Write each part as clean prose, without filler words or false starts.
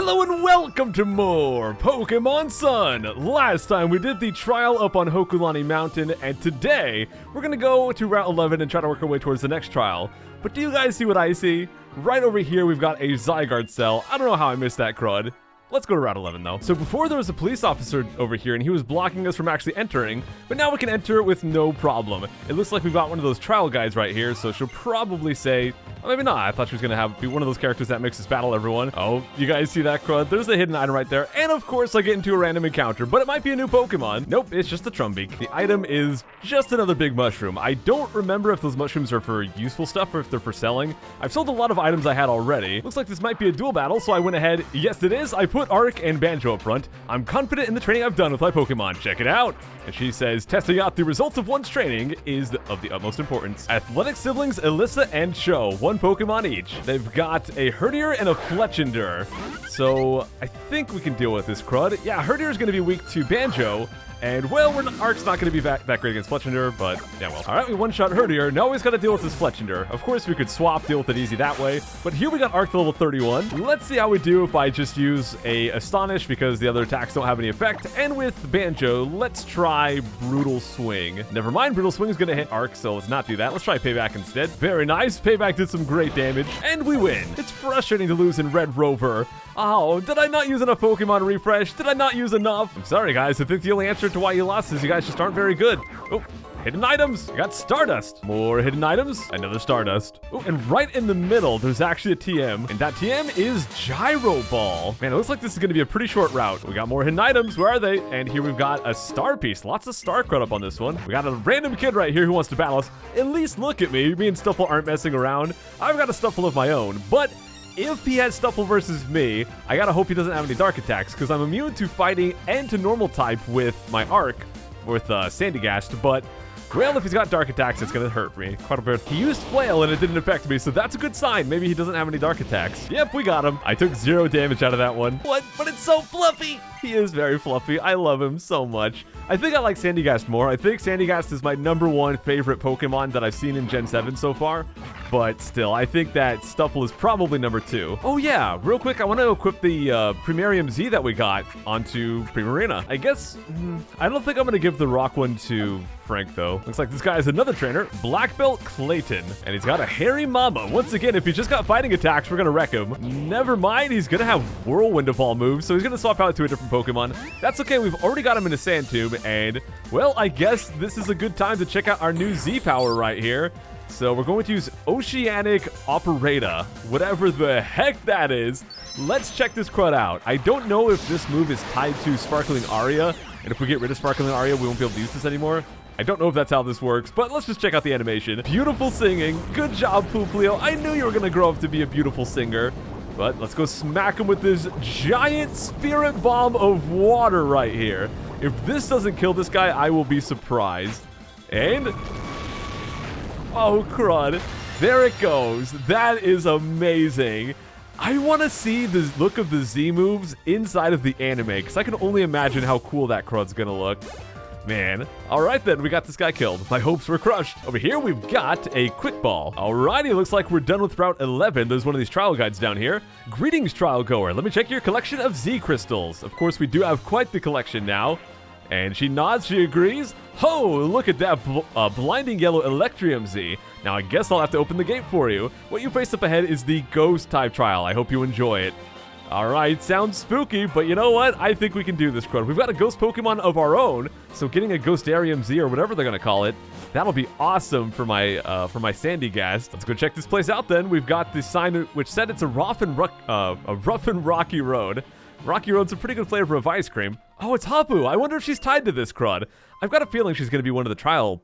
Hello and welcome to more Pokemon Sun! Last time we did the trial up on Hokulani Mountain, and today we're gonna go to Route 11 and try to work our way towards the next trial. But do you guys see what I see? Right over here we've got a Zygarde cell. I don't know how I missed that crud. Let's go to Route 11 though. So before there was a police officer over here and he was blocking us from actually entering, but now we can enter with no problem. It looks like we've got one of those trial guides right here, so she'll probably say, oh, maybe not. I thought she was gonna be one of those characters that mixes battle everyone. Oh, you guys see that crud? There's a hidden item right there. And of course I get into a random encounter, but it might be a new Pokemon. Nope, it's just a Trumbeak. The item is just another big mushroom. I don't remember if those mushrooms are for useful stuff or if they're for selling. I've sold a lot of items I had already. Looks like this might be a duel battle, so I went ahead. Yes, it is. I put Arc and Banjo up front. I'm confident in the training I've done with my Pokemon. Check it out. And she says, testing out the results of one's training is of the utmost importance. Athletic siblings Alyssa and Cho, one Pokemon each. They've got a Herdier and a Fletchinder. So I think we can deal with this crud. Yeah, Herdier is going to be weak to Banjo. And, well, Arc's not going to be that great against Fletchinder, but, yeah, well. All right, we one-shot Herdier. Now we've got to deal with this Fletchinder. Of course, we could swap, deal with it easy that way. But here we got Arc to level 31. Let's see how we do if I just use a Astonish, because the other attacks don't have any effect. And with Banjo, let's try Brutal Swing. Never mind, Brutal Swing is going to hit Arc, so let's not do that. Let's try Payback instead. Very nice. Payback did some great damage. And we win. It's frustrating to lose in Red Rover. Oh, did I not use enough Pokemon refresh? Did I not use enough? I'm sorry, guys. I think the only answer to why you lost is you guys just aren't very good. Oh, hidden items. I got Stardust. More hidden items. Another Stardust. Oh, and right in the middle, there's actually a TM. And that TM is Gyro Ball. Man, it looks like this is going to be a pretty short route. We got more hidden items. Where are they? And here we've got a Star Piece. Lots of Star crud up on this one. We got a random kid right here who wants to battle us. At least look at me. Me and Stuffle aren't messing around. I've got a Stuffle of my own. But if he has Stuffle versus me, I gotta hope he doesn't have any dark attacks, because I'm immune to fighting and to normal type with my Arc, with Sandygast, but, well, if he's got dark attacks, it's gonna hurt me quite a bit. He used Flail and it didn't affect me, so that's a good sign. Maybe he doesn't have any dark attacks. Yep, we got him. I took 0 damage out of that one. What? But it's so fluffy! He is very fluffy. I love him so much. I think I like Sandygast more. I think Sandygast is my #1 favorite Pokemon that I've seen in Gen 7 so far. But still, I think that Stuffle is probably #2. Oh yeah, real quick, I want to equip the Primarium Z that we got onto Primarina. I guess, I don't think I'm going to give the rock one to Frank, though. Looks like this guy is another trainer, Black Belt Clayton. And he's got a Hairy Mama. Once again, if he just got fighting attacks, we're going to wreck him. Never mind, he's going to have Whirlwind of all moves, so he's going to swap out to a different Pokemon. That's okay, we've already got him in a Sand Tube, and, well, I guess this is a good time to check out our new Z power right here. So we're going to use Oceanic Operator, whatever the heck that is. Let's check this crud out. I don't know if this move is tied to Sparkling Aria, and if we get rid of Sparkling Aria, we won't be able to use this anymore. I don't know if that's how this works, but let's just check out the animation. Beautiful singing. Good job, Pooplio. I knew you were going to grow up to be a beautiful singer. But let's go smack him with this giant Spirit Bomb of water right here. If this doesn't kill this guy, I will be surprised. And oh, crud. There it goes. That is amazing. I want to see the look of the Z moves inside of the anime, because I can only imagine how cool that crud's going to look. Man. All right, then. We got this guy killed. My hopes were crushed. Over here, we've got a Quick Ball. Alrighty, looks like we're done with Route 11. There's one of these trial guides down here. Greetings, trial goer. Let me check your collection of Z crystals. Of course, we do have quite the collection now. And she nods, she agrees. Ho, look at that blinding yellow Electrium Z. Now, I guess I'll have to open the gate for you. What you face up ahead is the Ghost type trial. I hope you enjoy it. Alright, sounds spooky, but you know what? I think we can do this, crud. We've got a Ghost Pokemon of our own, so getting a Ghostarium Z or whatever they're gonna call it, that'll be awesome for my Sandygast. Let's go check this place out then. We've got the sign which said it's a rough and rocky road. Rocky Road's a pretty good flavor of ice cream. Oh, it's Tapu. I wonder if she's tied to this crud. I've got a feeling she's gonna be one of the trial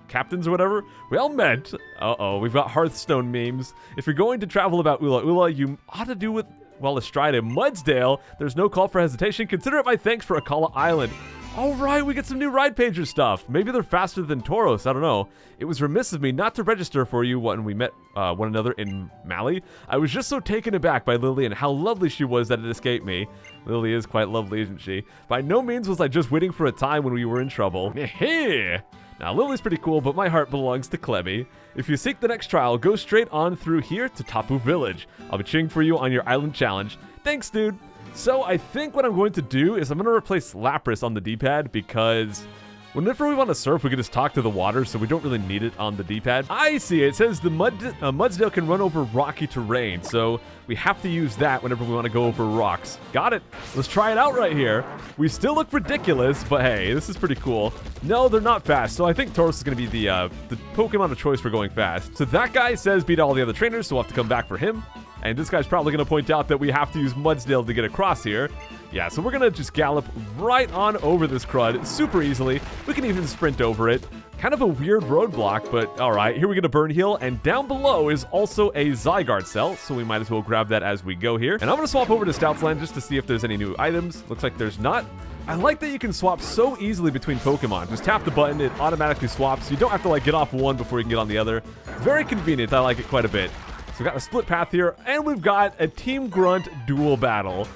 captains or whatever. Well met. Uh-oh, we've got Hearthstone memes. If you're going to travel about Ula Ula, you ought to do with, well, Estrada Mudsdale. There's no call for hesitation. Consider it my thanks for Akala Island. All right, we get some new Ride Pager stuff. Maybe they're faster than Tauros, I don't know. It was remiss of me not to register for you when we met one another in Mali. I was just so taken aback by Lily and how lovely she was that it escaped me. Lily is quite lovely, isn't she? By no means was I just waiting for a time when we were in trouble. Hey! Now, Lily's pretty cool, but my heart belongs to Clemmy. If you seek the next trial, go straight on through here to Tapu Village. I'll be cheering for you on your island challenge. Thanks, dude. So I think what I'm going to do is I'm going to replace Lapras on the D-pad because whenever we want to surf, we can just talk to the water, so we don't really need it on the D-pad. I see. It says the Mudsdale can run over rocky terrain, so we have to use that whenever we want to go over rocks. Got it. Let's try it out right here. We still look ridiculous, but hey, this is pretty cool. No, they're not fast, so I think Tauros is going to be the Pokemon of choice for going fast. So that guy says beat all the other trainers, so we'll have to come back for him. And this guy's probably going to point out that we have to use Mudsdale to get across here. Yeah, so we're going to just gallop right on over this crud super easily. We can even sprint over it. Kind of a weird roadblock, but all right. Here we get a Burn Heal, and down below is also a Zygarde cell, so we might as well grab that as we go here. And I'm going to swap over to Stoutsland just to see if there's any new items. Looks like there's not. I like that you can swap so easily between Pokemon. Just tap the button, it automatically swaps. You don't have to like get off one before you can get on the other. Very convenient. I like it quite a bit. So we've got a split path here, and we've got a Team Grunt duel battle.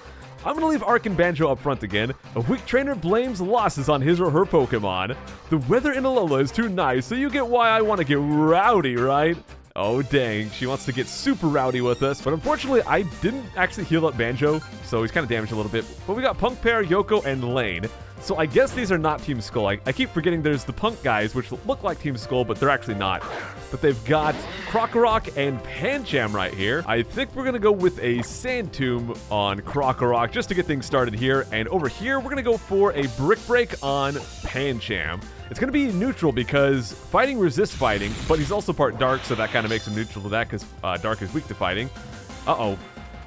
I'm going to leave Arc and Banjo up front again. A weak trainer blames losses on his or her Pokemon. The weather in Alola is too nice, so you get why I want to get rowdy, right? Oh, dang. She wants to get super rowdy with us. But unfortunately, I didn't actually heal up Banjo, so he's kind of damaged a little bit. But we got Punk Pair, Yoko, and Lane. So I guess these are not Team Skull. I keep forgetting there's the Punk guys, which look like Team Skull, but they're actually not. But they've got Krokorok and Pancham right here. I think we're going to go with a Sand Tomb on Krokorok just to get things started here. And over here, we're going to go for a Brick Break on Pancham. It's going to be neutral because fighting resists fighting, but he's also part dark, so that kind of makes him neutral to that because dark is weak to fighting. Uh-oh.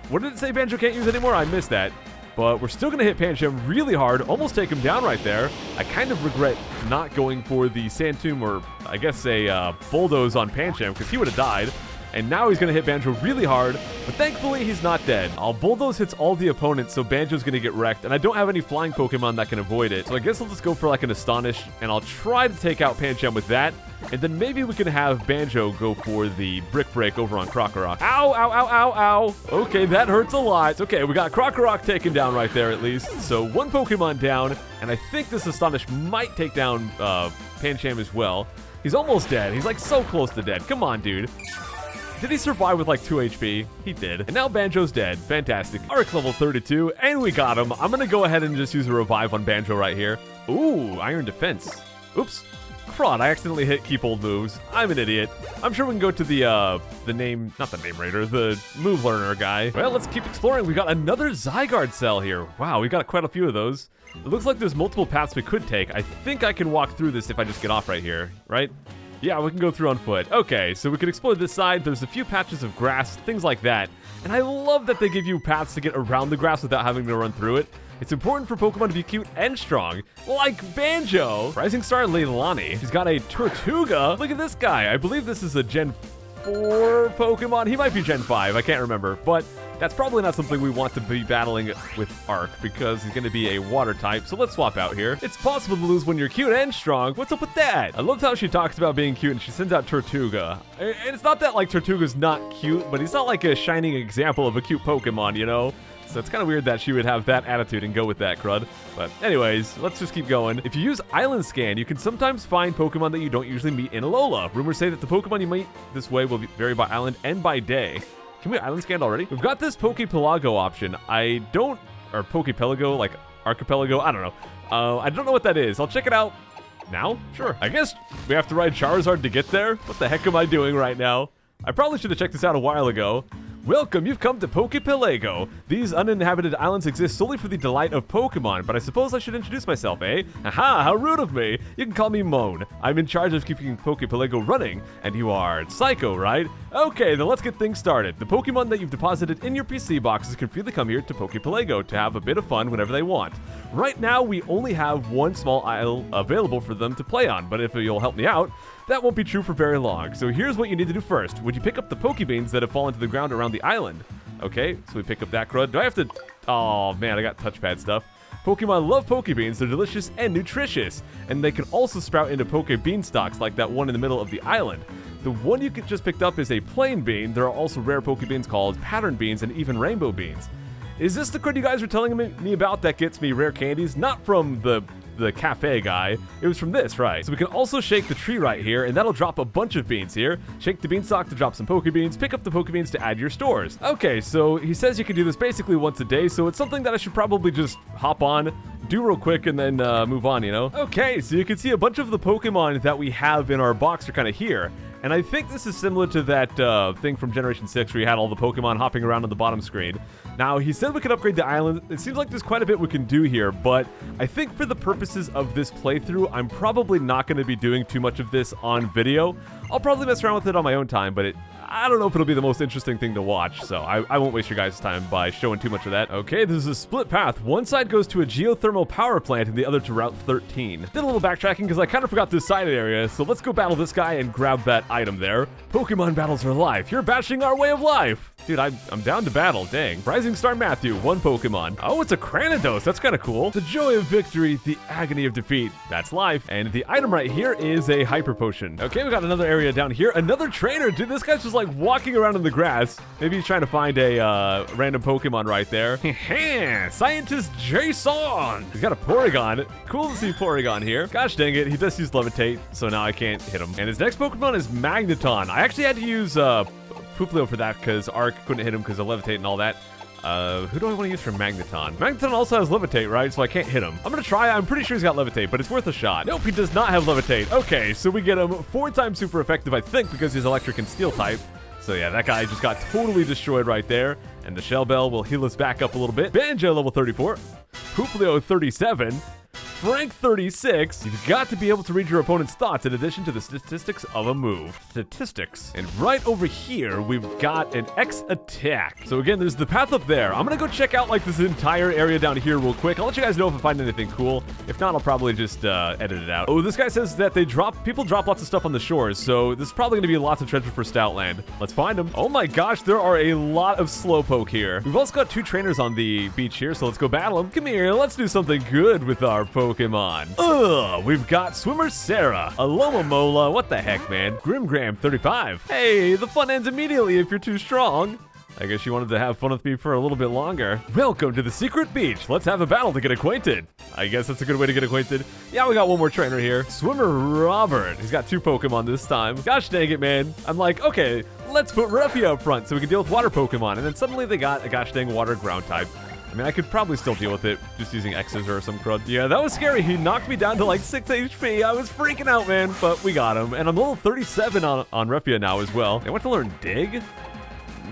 What did it say Banjo can't use anymore? I missed that. But we're still going to hit Pancham really hard, almost take him down right there. I kind of regret not going for the Sand Tomb or I guess a Bulldoze on Pancham because he would have died. And now he's going to hit Banjo really hard, but thankfully he's not dead. Bulldoze hits all the opponents, so Banjo's going to get wrecked, and I don't have any flying Pokemon that can avoid it. So I guess I'll just go for like an Astonish, and I'll try to take out Pancham with that, and then maybe we can have Banjo go for the Brick Break over on Krokorok. Ow, ow, ow, ow, ow. Okay, that hurts a lot. Okay, we got Krokorok taken down right there at least. So one Pokemon down, and I think this Astonish might take down Pancham as well. He's almost dead. He's like so close to dead. Come on, dude. Did he survive with like 2 HP? He did. And now Banjo's dead. Fantastic. Arc level 32, and we got him. I'm gonna go ahead and just use a revive on Banjo right here. Ooh, Iron Defense. Oops. Crud, I accidentally hit keep old moves. I'm an idiot. I'm sure we can go to the name, not the name raider, the move learner guy. Well, let's keep exploring. We got another Zygarde cell here. Wow, we got quite a few of those. It looks like there's multiple paths we could take. I think I can walk through this if I just get off right here, right? Yeah, we can go through on foot. Okay, so we can explore this side. There's a few patches of grass, things like that. And I love that they give you paths to get around the grass without having to run through it. It's important for Pokemon to be cute and strong, like Banjo. Rising Star Leilani. He's got a Tortuga. Look at this guy. I believe this is a Gen 4 Pokemon. He might be Gen 5. I can't remember. But that's probably not something we want to be battling with Arc because he's going to be a water type. So let's swap out here. It's possible to lose when you're cute and strong. What's up with that? I love how she talks about being cute and she sends out Tortuga. And it's not that like Tortuga's not cute, but he's not like a shining example of a cute Pokemon, you know? So it's kind of weird that she would have that attitude and go with that crud. But anyways, let's just keep going. If you use Island Scan, you can sometimes find Pokemon that you don't usually meet in Alola. Rumors say that the Pokemon you meet this way will vary by island and by day. Can we Island Scan already? We've got this Pelago option. Or Pelago, like Archipelago, I don't know. I don't know what that is. I'll check it out now. Sure. I guess we have to ride Charizard to get there. What the heck am I doing right now? I probably should have checked this out a while ago. Welcome, you've come to Pelago. These uninhabited islands exist solely for the delight of Pokemon, but I suppose I should introduce myself, eh? Aha, how rude of me. You can call me Moan. I'm in charge of keeping Pelago running, and you are Psycho, right? Okay, then let's get things started. The Pokemon that you've deposited in your PC boxes can freely come here to Pelago to have a bit of fun whenever they want. Right now, we only have one small isle available for them to play on, but if you'll help me out, that won't be true for very long. So here's what you need to do first. Would you pick up the Pokebeans that have fallen to the ground around the island? Okay, so we pick up that crud. Do I have to... Oh, man, I got touchpad stuff. Pokemon love Pokebeans. They're delicious and nutritious. And they can also sprout into Pokebean stalks like that one in the middle of the island. The one you just picked up is a plain bean. There are also rare Pokebeans called pattern beans and even rainbow beans. Is this the crud you guys were telling me about that gets me rare candies? Not from the the cafe guy. It was from this, right? So we can also shake the tree right here, and that'll drop a bunch of beans here. Shake the beanstalk to drop some Pokebeans. Pick up the Pokebeans to add your stores. Okay, so he says you can do this basically once a day, so it's something that I should probably just hop on, do real quick, and then move on, you know? Okay, so you can see a bunch of the Pokemon that we have in our box are kind of here. And I think this is similar to that thing from Generation 6 where you had all the Pokemon hopping around on the bottom screen. Now, he said we could upgrade the island. It seems like there's quite a bit we can do here, but I think for the purposes of this playthrough, I'm probably not going to be doing too much of this on video. I'll probably mess around with it on my own time, but I don't know if it'll be the most interesting thing to watch, so I won't waste your guys' time by showing too much of that. Okay, this is a split path. One side goes to a geothermal power plant and the other to Route 13. Did a little backtracking because I kind of forgot this side area, so let's go battle this guy and grab that item there. Pokemon battles are life. You're bashing our way of life. Dude, I'm down to battle, dang. Rising Star Matthew, 1 Pokemon. Oh, it's a Cranidos, that's kind of cool. The joy of victory, the agony of defeat, that's life. And the item right here is a Hyper Potion. Okay, we got another area down here. Another trainer, dude, this guy's just like walking around in the grass. Maybe he's trying to find a random Pokemon right there. Scientist Jason. He's got a Porygon. Cool to see Porygon here. Gosh dang it, he does use Levitate, so now I can't hit him. And his next Pokemon is Magneton. I actually had to use Pooplio for that because Arc couldn't hit him because of Levitate and all that. Who do I want to use for Magneton? Magneton also has Levitate, right? So I can't hit him. I'm going to try. I'm pretty sure he's got Levitate, but it's worth a shot. Nope, he does not have Levitate. Okay, so we get him 4 times super effective, I think, because he's electric and steel type. So yeah, that guy just got totally destroyed right there. And the Shell Bell will heal us back up a little bit. Banjo level 34. Pooplio 37. Frank 36, you've got to be able to read your opponent's thoughts in addition to the statistics of a move. Statistics. And right over here, we've got an X attack. So again, there's the path up there. I'm gonna go check out like this entire area down here real quick. I'll let you guys know if I find anything cool. If not, I'll probably just edit it out. Oh, this guy says that people drop lots of stuff on the shores, so there's probably gonna be lots of treasure for Stoutland. Let's find them. Oh my gosh, there are a lot of Slowpoke here. We've also got 2 trainers on the beach here, so let's go battle them. Come here, let's do something good with our Pokemon. We've got Swimmer Sarah, Alomomola, what the heck, man? Grimgram 35. Hey, the fun ends immediately if you're too strong. I guess you wanted to have fun with me for a little bit longer. Welcome to the secret beach. Let's have a battle to get acquainted. I guess that's a good way to get acquainted. Yeah, we got one more trainer here. Swimmer Robert. He's got 2 Pokemon this time. Gosh dang it, man. I'm like, okay, let's put Ruffy up front so we can deal with water Pokemon. And then suddenly they got a gosh dang water ground type. I mean, I could probably still deal with it just using X's or some crud. Yeah, that was scary. He knocked me down to like 6 HP. I was freaking out, man, but we got him. And I'm level 37 on Refia now as well. I want to learn Dig?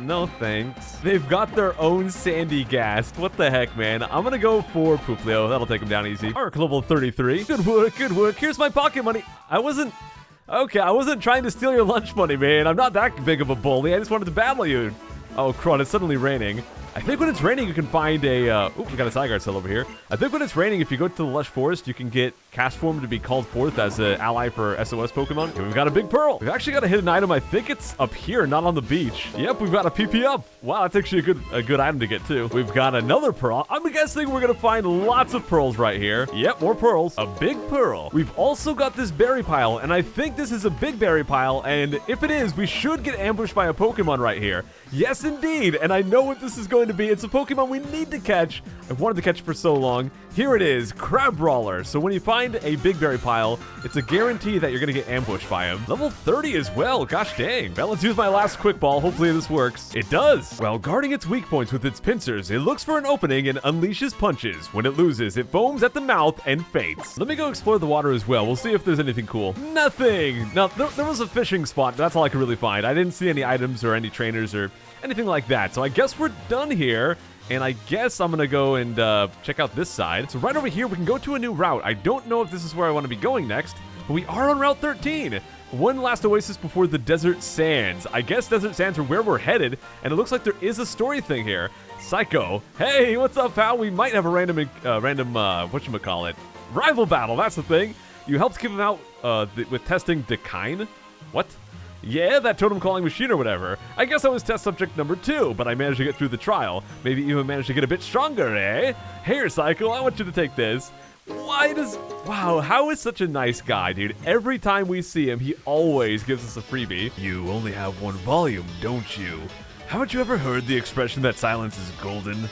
No thanks. They've got their own Sandygast. What the heck, man? I'm gonna go for Pooplio. That'll take him down easy. Arc level 33. Good work, good work. Here's my pocket money. I wasn't trying to steal your lunch money, man. I'm not that big of a bully. I just wanted to battle you. Oh, crud, it's suddenly raining. I think when it's raining, you can find a, we got a Zygarde cell over here. I think when it's raining, if you go to the Lush Forest, you can get Castform to be called forth as an ally for SOS Pokemon. And we've got a big Pearl. We've actually got a hidden item. I think it's up here, not on the beach. Yep, we've got a PP up. Wow, that's actually a good item to get too. We've got another Pearl. I'm guessing we're gonna find lots of Pearls right here. Yep, more Pearls. A big Pearl. We've also got this berry pile, and I think this is a big berry pile, and if it is, we should get ambushed by a Pokemon right here. Yes, indeed, and I know what this is going to be. It's a Pokemon we need to catch. I've wanted to catch it for so long. Here it is, Crabrawler. So when you find a big berry pile, it's a guarantee that you're gonna get ambushed by him. Level 30 as well, gosh dang. Well, let's use my last quick ball. Hopefully this works. It does. While guarding its weak points with its pincers, it looks for an opening and unleashes punches. When it loses, it foams at the mouth and faints. Let me go explore the water as well. We'll see if there's anything cool. Nothing. Now, there was a fishing spot. That's all I could really find. I didn't see any items or any trainers or anything like that. So I guess we're done here. And I guess I'm gonna go and check out this side. So right over here, we can go to a new route. I don't know if this is where I want to be going next, but we are on Route 13. One last oasis before the Desert Sands. I guess Desert Sands are where we're headed, and it looks like there is a story thing here. Psycho. Hey, what's up, pal? We might have a random whatchamacallit, rival battle. That's the thing. You helped give him out with testing Dekine? What? Yeah, that totem calling machine or whatever. I guess I was test subject number 2, but I managed to get through the trial. Maybe even managed to get a bit stronger, eh? Here, Psycho, I want you to take this. Wow, how is such a nice guy, dude? Every time we see him, he always gives us a freebie. You only have one volume, don't you? Haven't you ever heard the expression that silence is golden?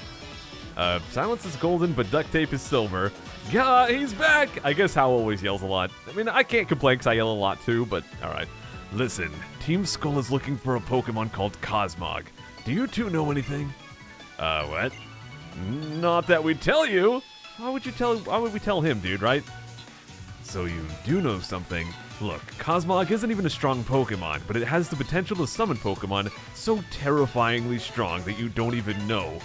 Silence is golden, but duct tape is silver. Yeah, he's back! I guess Hal always yells a lot. I mean, I can't complain because I yell a lot too, but alright. Listen, Team Skull is looking for a Pokemon called Cosmog. Do you two know anything? What? Not that we tell you. Why would we tell him, dude, right? So you do know something. Look, Cosmog isn't even a strong Pokemon, but it has the potential to summon Pokemon so terrifyingly strong that you don't even know.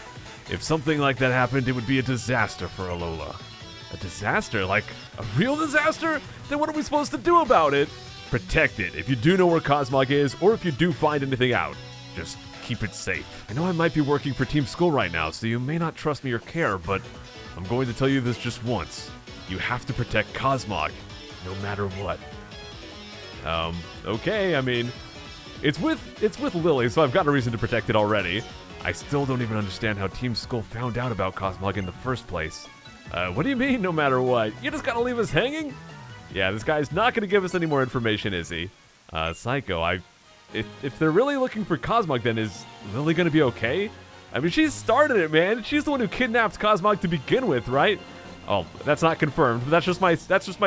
If something like that happened, it would be a disaster for Alola. A disaster? Like, a real disaster? Then what are we supposed to do about it? Protect it, if you do know where Cosmog is, or if you do find anything out. Just keep it safe. I know I might be working for Team Skull right now, so you may not trust me or care, but I'm going to tell you this just once. You have to protect Cosmog, no matter what. Okay, I mean, it's with Lily, so I've got a reason to protect it already. I still don't even understand how Team Skull found out about Cosmog in the first place. What do you mean, no matter what? You just gotta leave us hanging? Yeah, this guy's not gonna give us any more information, is he? Psycho, if they're really looking for Cosmog, then is Lily gonna be okay? I mean, she started it, man. She's the one who kidnapped Cosmog to begin with, right? Oh, that's not confirmed. That's just my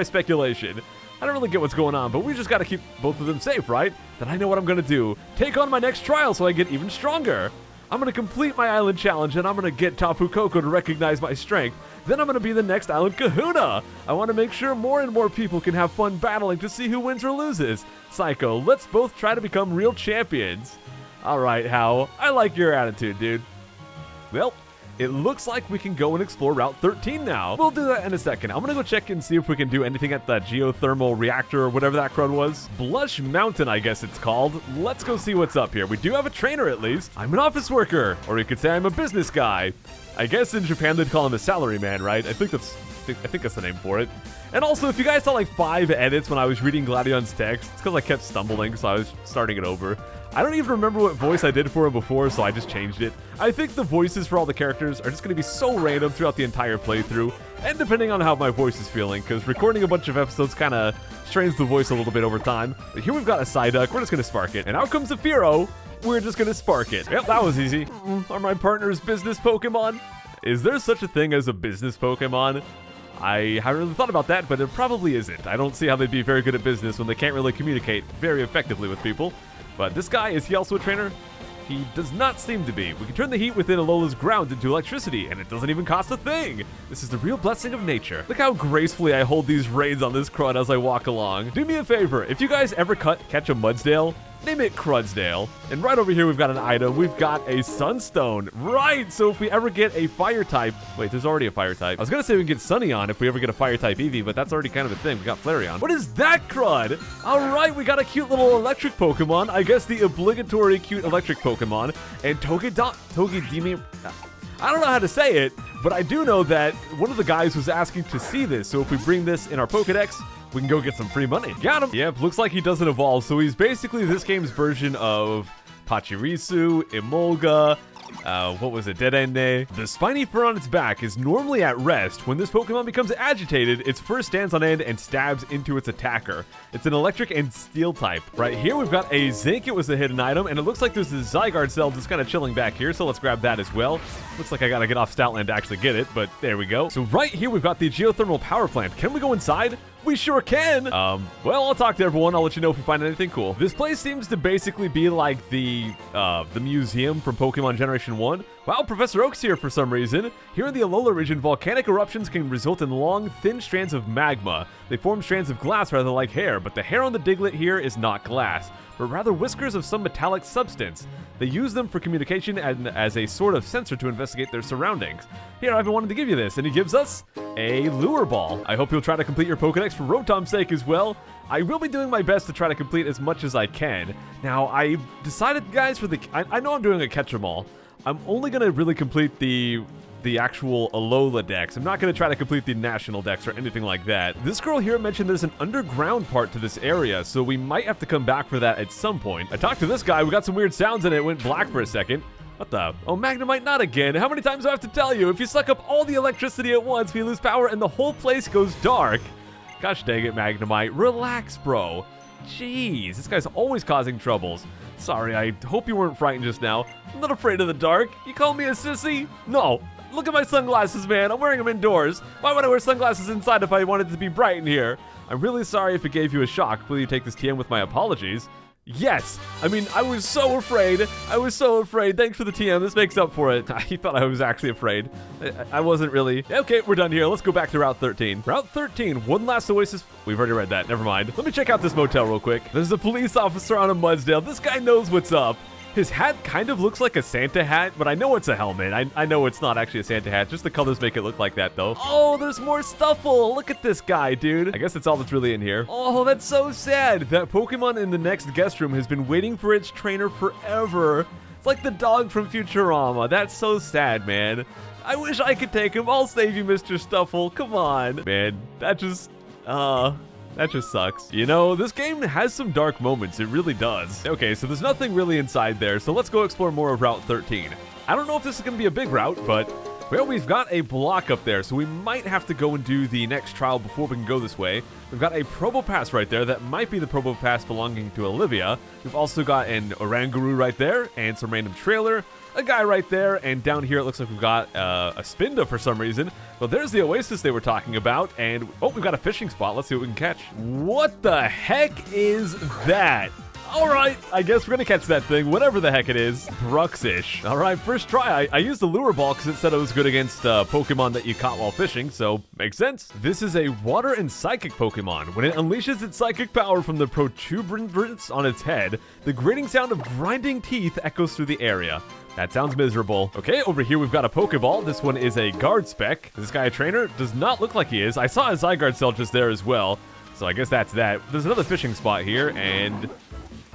speculation. I don't really get what's going on, but we just gotta keep both of them safe, right? Then I know what I'm gonna do. Take on my next trial so I get even stronger. I'm gonna complete my island challenge, and I'm gonna get Tapu Koko to recognize my strength. Then I'm gonna be the next island kahuna. I wanna make sure more and more people can have fun battling to see who wins or loses. Psycho, let's both try to become real champions. Alright, Hal, I like your attitude, dude. Well, it looks like we can go and explore Route 13 now. We'll do that in a second. I'm gonna go check and see if we can do anything at the geothermal reactor or whatever that crud was. Blush Mountain, I guess it's called. Let's go see what's up here. We do have a trainer at least. I'm an office worker, or you could say I'm a business guy. I guess in Japan they'd call him a salaryman, right? I think that's the name for it. And also, if you guys saw like 5 edits when I was reading Gladion's text, it's because I kept stumbling, so I was starting it over. I don't even remember what voice I did for him before, so I just changed it. I think the voices for all the characters are just going to be so random throughout the entire playthrough, and depending on how my voice is feeling, because recording a bunch of episodes kind of strains the voice a little bit over time. But here we've got a Psyduck, we're just going to spark it. And out comes a Fearow, we're just going to spark it. Yep, that was easy. Are my partners business Pokemon? Is there such a thing as a business Pokemon? I haven't really thought about that, but it probably isn't. I don't see how they'd be very good at business when they can't really communicate very effectively with people. But this guy, is he also a trainer? He does not seem to be. We can turn the heat within Alola's ground into electricity, and it doesn't even cost a thing. This is the real blessing of nature. Look how gracefully I hold these reins on this crud as I walk along. Do me a favor, if you guys ever catch a Mudsdale, name it Crudsdale. And right over here we've got an item. We've got a Sunstone. Right, so if we ever get a fire type... Wait, there's already a fire type. I was gonna say we can get Sunny on if we ever get a fire type Eevee, but that's already kind of a thing. We got Flareon. What is that crud? Alright, we got a cute little electric Pokemon. I guess the obligatory cute electric Pokemon. And Togedemi... I don't know how to say it, but I do know that one of the guys was asking to see this. So if we bring this in our Pokedex, we can go get some free money. Got him. Yep, looks like he doesn't evolve, so he's basically this game's version of Pachirisu, Emolga, what was it, Dedenne. The spiny fur on its back is normally at rest. When this Pokemon becomes agitated, its fur stands on end and stabs into its attacker. It's an electric and steel type. Right here, we've got a Zinc. It was a hidden item, and it looks like there's a Zygarde cell just kind of chilling back here, so let's grab that as well. Looks like I gotta get off Stoutland to actually get it, but there we go. So right here, we've got the geothermal power plant. Can we go inside? We sure can! Well, I'll talk to everyone. I'll let you know if we find anything cool. This place seems to basically be like the museum from Pokemon Generation 1. Wow, Professor Oak's here for some reason. Here in the Alola region, volcanic eruptions can result in long, thin strands of magma. They form strands of glass rather like hair, but the hair on the Diglett here is not glass, but rather whiskers of some metallic substance. They use them for communication and as a sort of sensor to investigate their surroundings. Here, I've been wanting to give you this, and he gives us a Lure Ball. I hope you'll try to complete your Pokedex for Rotom's sake as well. I will be doing my best to try to complete as much as I can. Now, I decided, guys, I know I'm doing a Catch-em-all. I'm only going to really complete the actual Alola Dex. I'm not going to try to complete the National Dex or anything like that. This girl here mentioned there's an underground part to this area, so we might have to come back for that at some point. I talked to this guy, we got some weird sounds and it went black for a second. What the? Oh, Magnemite, not again. How many times do I have to tell you? If you suck up all the electricity at once, we lose power and the whole place goes dark. Gosh dang it, Magnemite. Relax, bro. Jeez, this guy's always causing troubles. Sorry, I hope you weren't frightened just now. I'm not afraid of the dark. You call me a sissy? No, Look at my sunglasses, man. I'm wearing them indoors. Why would I wear sunglasses inside if I wanted it to be bright in here? I'm really sorry if it gave you a shock. Will you take this TM with my apologies? Yes. I mean, I was so afraid. I was so afraid. Thanks for the TM. This makes up for it. He thought I was actually afraid. I wasn't really. Okay, we're done here. Let's go back to Route 13. Route 13, one last oasis. We've already read that. Never mind. Let me check out this motel real quick. There's a police officer on a Mudsdale. This guy knows what's up. His hat kind of looks like a Santa hat, but I know it's a helmet. I know it's not actually a Santa hat. Just the colors make it look like that, though. Oh, there's more Stuffle. Look at this guy, dude. I guess that's all that's really in here. Oh, that's so sad. That Pokemon in the next guest room has been waiting for its trainer forever. It's like the dog from Futurama. That's so sad, man. I wish I could take him. I'll save you, Mr. Stuffle. Come on. Man, that just sucks. You know, this game has some dark moments. It really does. Okay, so there's nothing really inside there, so let's go explore more of Route 13. I don't know if this is going to be a big route, but, well, we've got a block up there, so we might have to go and do the next trial before we can go this way. We've got a Probopass right there. That might be the Probopass belonging to Olivia. We've also got an Oranguru right there, and some random trailer. A guy right there, and down here it looks like we've got a Spinda for some reason. Well, there's the oasis they were talking about, and oh, we've got a fishing spot. Let's see what we can catch. What the heck is that? All right, I guess we're gonna catch that thing, whatever the heck it is. Bruxish. All right, first try. I used the lure ball because it said it was good against Pokemon that you caught while fishing, so makes sense. This is a water and psychic Pokemon. When it unleashes its psychic power from the protuberance on its head, the grating sound of grinding teeth echoes through the area. That sounds miserable. Okay, over here we've got a Pokeball. This one is a guard spec. Is this guy a trainer? Does not look like he is. I saw a Zygarde cell just there as well, so I guess that's that. There's another fishing spot here, and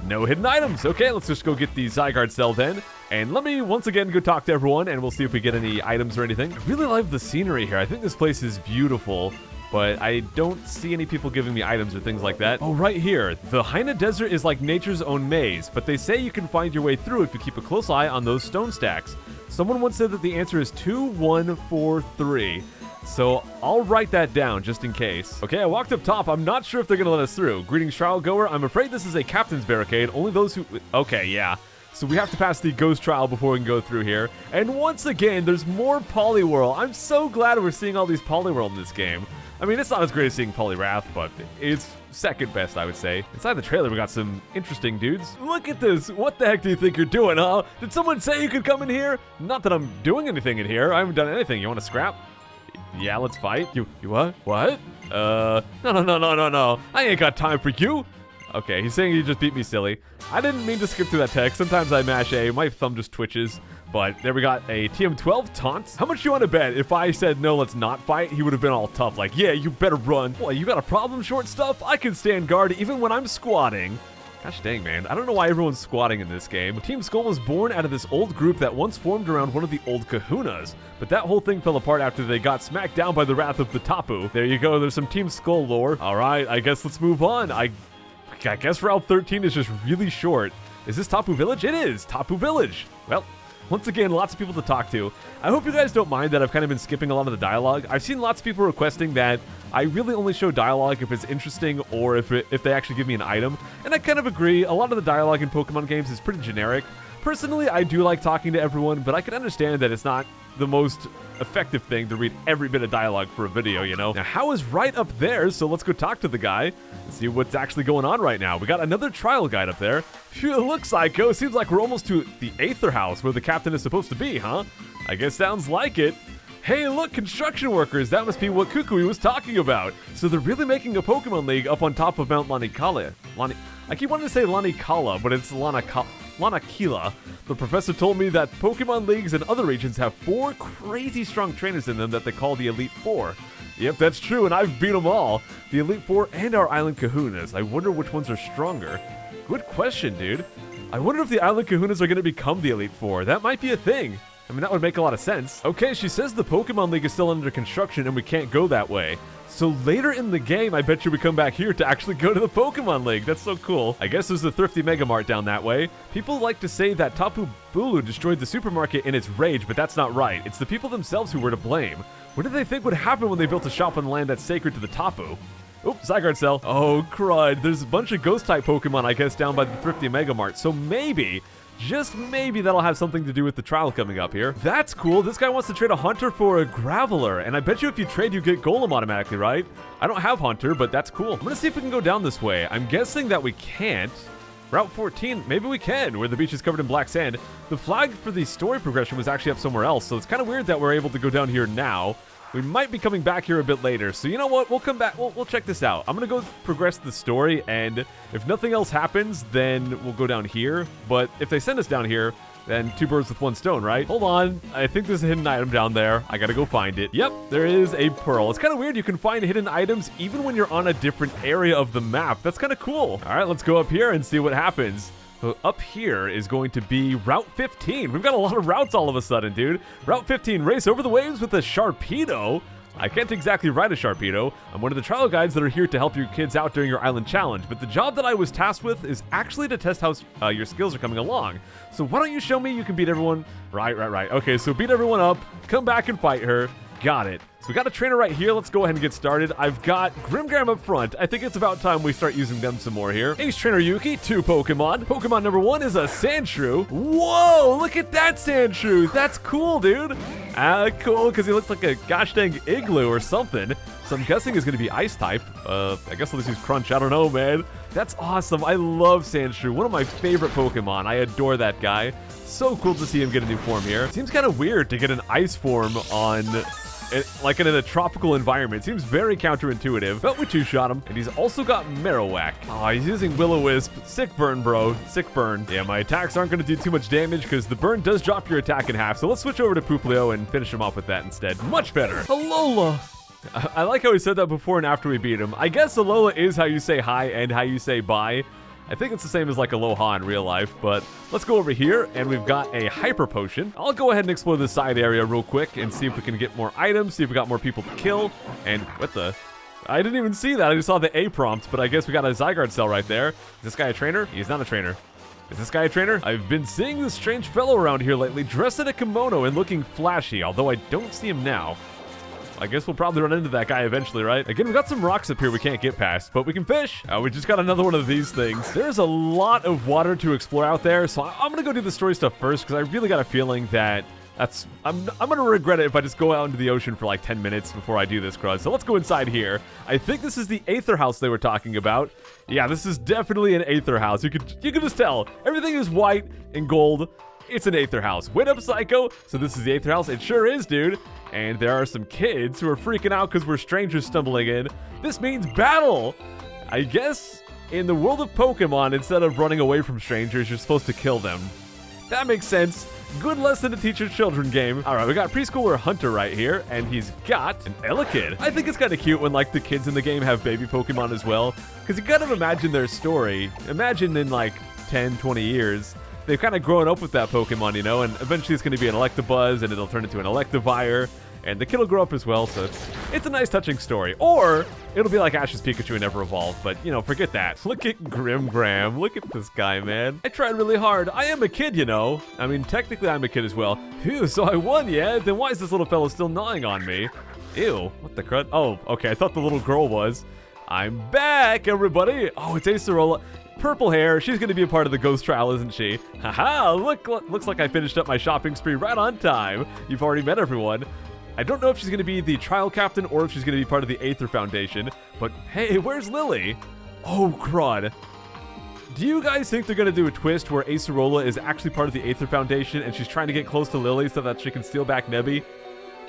no hidden items. Okay, let's just go get the Zygarde cell then. And let me once again go talk to everyone, and we'll see if we get any items or anything. I really love the scenery here. I think this place is beautiful, but I don't see any people giving me items or things like that. Oh, right here. The Haina Desert is like nature's own maze, but they say you can find your way through if you keep a close eye on those stone stacks. Someone once said that the answer is 2143. So I'll write that down just in case. Okay, I walked up top. I'm not sure if they're gonna let us through. Greetings, trial goer. I'm afraid this is a captain's barricade. Only those who... Okay, yeah. So we have to pass the ghost trial before we can go through here. And once again, there's more Poliwhirl. I'm so glad we're seeing all these Poliwhirl in this game. I mean, it's not as great as seeing Poliwrath, but it's second best, I would say. Inside the trailer, we got some interesting dudes. Look at this. What the heck do you think you're doing, huh? Did someone say you could come in here? Not that I'm doing anything in here. I haven't done anything. You want to scrap? Yeah, let's fight. You what? What? No. I ain't got time for you. Okay, he's saying he just beat me silly. I didn't mean to skip through that text. Sometimes I mash A. My thumb just twitches. But there we got a TM12 taunt. How much you want to bet if I said no, let's not fight, he would have been all tough like, yeah, you better run. Boy, you got a problem, short stuff? I can stand guard even when I'm squatting. Gosh dang, man. I don't know why everyone's squatting in this game. Team Skull was born out of this old group that once formed around one of the old kahunas. But that whole thing fell apart after they got smacked down by the wrath of the Tapu. There you go. There's some Team Skull lore. All right, I guess let's move on. I guess Route 13 is just really short. Is this Tapu Village? It is. Tapu Village. Well, once again, lots of people to talk to. I hope you guys don't mind that I've kind of been skipping a lot of the dialogue. I've seen lots of people requesting that I really only show dialogue if it's interesting or if they actually give me an item. And I kind of agree. A lot of the dialogue in Pokemon games is pretty generic. Personally, I do like talking to everyone, but I can understand that it's not the most effective thing to read every bit of dialogue for a video, you know? Now, How is right up there, so let's go talk to the guy and see what's actually going on right now. We got another trial guide up there. Phew, look, Psycho, seems like we're almost to the Aether House where the captain is supposed to be, huh? I guess sounds like it. Hey, look, construction workers. That must be what Kukui was talking about. So they're really making a Pokemon League up on top of Mount Lanikala. I keep wanting to say Lanikala, but it's Lanakila. The professor told me that Pokemon Leagues in other regions have 4 crazy strong trainers in them that they call the Elite Four. Yep, that's true, and I've beat them all. The Elite Four and our Island Kahunas. I wonder which ones are stronger. Good question, dude. I wonder if the Island Kahunas are going to become the Elite Four. That might be a thing. I mean, that would make a lot of sense. Okay, she says the Pokemon League is still under construction and we can't go that way. So later in the game, I bet you we come back here to actually go to the Pokemon League. That's so cool. I guess there's a thrifty Mega Mart down that way. People like to say that Tapu Bulu destroyed the supermarket in its rage, but that's not right. It's the people themselves who were to blame. What did they think would happen when they built a shop on land that's sacred to the Tapu? Oops, Zygarde cell. Oh, crud. There's a bunch of Ghost-type Pokemon, I guess, down by the thrifty Mega Mart. So maybe just maybe that'll have something to do with the trial coming up here. That's cool. This guy wants to trade a hunter for a graveler, and I bet you if you trade, you get golem automatically, right? I don't have hunter, but that's cool. I'm gonna see if we can go down this way. I'm guessing that we can't. Route 14, maybe we can, where the beach is covered in black sand. The flag for the story progression was actually up somewhere else, so it's kind of weird that we're able to go down here now. We might be coming back here a bit later, so you know what? We'll come back. We'll check this out. I'm gonna go progress the story, and if nothing else happens, then we'll go down here. But if they send us down here, then 2 birds with 1 stone, right? Hold on. I think there's a hidden item down there. I gotta go find it. Yep, there is a pearl. It's kind of weird. You can find hidden items even when you're on a different area of the map. That's kind of cool. All right, let's go up here and see what happens. So up here is going to be Route 15. We've got a lot of routes all of a sudden, dude. Route 15, race over the waves with a Sharpedo. I can't exactly ride a Sharpedo. I'm one of the trial guides that are here to help your kids out during your island challenge, but the job that I was tasked with is actually to test how your skills are coming along. So why don't you show me you can beat everyone? Right. Okay, so beat everyone up, come back and fight her. Got it. So we got a trainer right here. Let's go ahead and get started. I've got Grimgram up front. I think it's about time we start using them some more here. Ace Trainer Yuki, 2 Pokemon. Pokemon number 1 is a Sandshrew. Whoa, look at that Sandshrew. That's cool, dude. Cool, because he looks like a gosh dang igloo or something. So I'm guessing he's going to be ice type. I guess I'll just use Crunch. I don't know, man. That's awesome. I love Sandshrew. One of my favorite Pokemon. I adore that guy. So cool to see him get a new form here. It seems kind of weird to get an ice form on... like in a tropical environment. Seems very counterintuitive, but we 2-shot him. And he's also got Marowak. Oh, he's using Will-O-Wisp. Sick burn, bro. Sick burn. Yeah, my attacks aren't going to do too much damage because the burn does drop your attack in half. So let's switch over to Pooplio and finish him off with that instead. Much better. Alola. I like how he said that before and after we beat him. I guess Alola is how you say hi and how you say bye. I think it's the same as like Aloha in real life, but let's go over here and we've got a Hyper Potion. I'll go ahead and explore the side area real quick and see if we can get more items, see if we got more people to kill. And what the? I didn't even see that. I just saw the A prompt, but I guess we got a Zygarde cell right there. Is this guy a trainer? He's not a trainer. Is this guy a trainer? I've been seeing this strange fellow around here lately, dressed in a kimono and looking flashy, although I don't see him now. I guess we'll probably run into that guy eventually, right? Again, we've got some rocks up here we can't get past, but we can fish. We just got another one of these things. There's a lot of water to explore out there, so I'm gonna go do the story stuff first because I really got a feeling that I'm gonna regret it if I just go out into the ocean for like 10 minutes before I do this, crud. So let's go inside here. I think this is the Aether House they were talking about. Yeah, this is definitely an Aether House. You can just tell. Everything is white and gold. It's an Aether House. Wait up, Psycho. So this is the Aether House. It sure is, dude. And there are some kids who are freaking out because we're strangers stumbling in. This means battle. I guess in the world of Pokemon, instead of running away from strangers, you're supposed to kill them. That makes sense. Good lesson to teach your children game. All right, we got preschooler Hunter right here, and he's got an Elekid. I think it's kind of cute when like the kids in the game have baby Pokemon as well, because you kind of imagine their story. Imagine in like 10, 20 years, they've kind of grown up with that Pokemon, you know, and eventually it's going to be an Electabuzz, and it'll turn into an Electivire, and the kid will grow up as well, so it's a nice touching story. Or it'll be like Ash's Pikachu and never evolve, but, you know, forget that. Look at Grimgram. Look at this guy, man. I tried really hard. I am a kid, you know. I mean, technically I'm a kid as well. Phew, so I won, yeah? Then why is this little fellow still gnawing on me? Ew, what the crud? Oh, okay, I thought the little girl was. I'm back, everybody. Oh, it's Acerola. Purple hair. She's going to be a part of the ghost trial, isn't she? Haha, looks like I finished up my shopping spree right on time. You've already met everyone. I don't know if she's going to be the trial captain or if she's going to be part of the Aether Foundation, but hey, where's Lily? Oh, crud. Do you guys think they're going to do a twist where Acerola is actually part of the Aether Foundation and she's trying to get close to Lily so that she can steal back Nebby?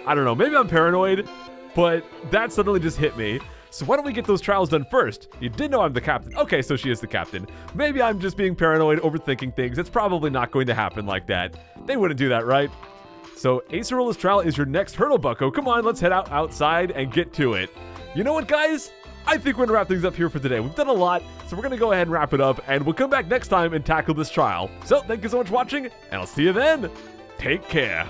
I don't know. Maybe I'm paranoid, but that suddenly just hit me. So why don't we get those trials done first? You did know I'm the captain. Okay, so she is the captain. Maybe I'm just being paranoid, overthinking things. It's probably not going to happen like that. They wouldn't do that, right? So Acerola's trial is your next hurdle, bucko. Come on, let's head outside and get to it. You know what, guys? I think we're going to wrap things up here for today. We've done a lot, so we're going to go ahead and wrap it up, and we'll come back next time and tackle this trial. So thank you so much for watching, and I'll see you then. Take care.